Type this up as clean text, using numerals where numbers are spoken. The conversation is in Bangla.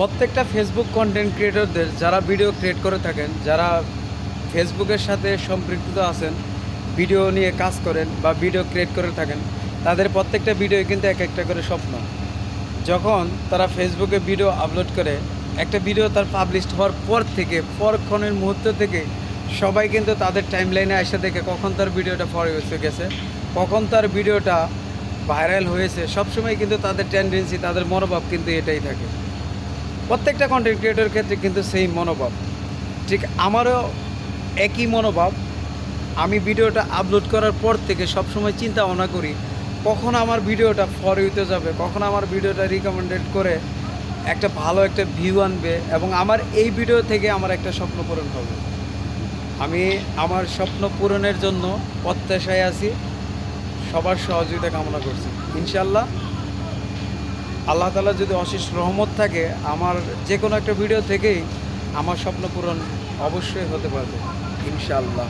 প্রত্যেকটা ফেসবুক কন্টেন্ট ক্রিয়েটরদের যারা ভিডিও ক্রিয়েট করে থাকেন, যারা ফেসবুকের সাথে সম্পৃক্ত আছেন, ভিডিও নিয়ে কাজ করেন বা ভিডিও ক্রিয়েট করে থাকেন, তাদের প্রত্যেকটা ভিডিও কিন্তু এক একটা করে স্বপ্ন। যখন তারা ফেসবুকে ভিডিও আপলোড করে, একটা ভিডিও তার পাবলিশড হওয়ার পর থেকে পরক্ষণের মুহূর্ত থেকে সবাই কিন্তু তাদের টাইমলাইনে এসে দেখে কখন তার ভিডিওটা ফরওয়ার্ড গেছে, কখন তার ভিডিওটা ভাইরাল হয়েছে। সবসময় কিন্তু তাদের টেন্ডেন্সি, তাদের মনোভাব কিন্তু এটাই থাকে। প্রত্যেকটা কন্টেন্ট ক্রিয়েটরের ক্ষেত্রে কিন্তু সেই মনোভাব। ঠিক আমারও একই মনোভাব। আমি ভিডিওটা আপলোড করার পর থেকে সবসময় চিন্তা ভাবনা করি কখন আমার ভিডিওটা ফরওয়ার্ড যাবে, কখন আমার ভিডিওটা রিকমেন্ডেড করে একটা ভালো একটা ভিউ আনবে এবং আমার এই ভিডিও থেকে আমার একটা স্বপ্ন পূরণ হবে। আমি আমার স্বপ্ন পূরণের জন্য প্রত্যাশায় আছি, সবার সহযোগিতা কামনা করছি। ইনশাল্লাহ আল্লাহ তাআলা যদি অশেষ রহমত থাকে, আমার যে কোনো একটা ভিডিও থেকেই আমার স্বপ্ন পূরণ অবশ্যই হতে পারবে ইনশাআল্লাহ।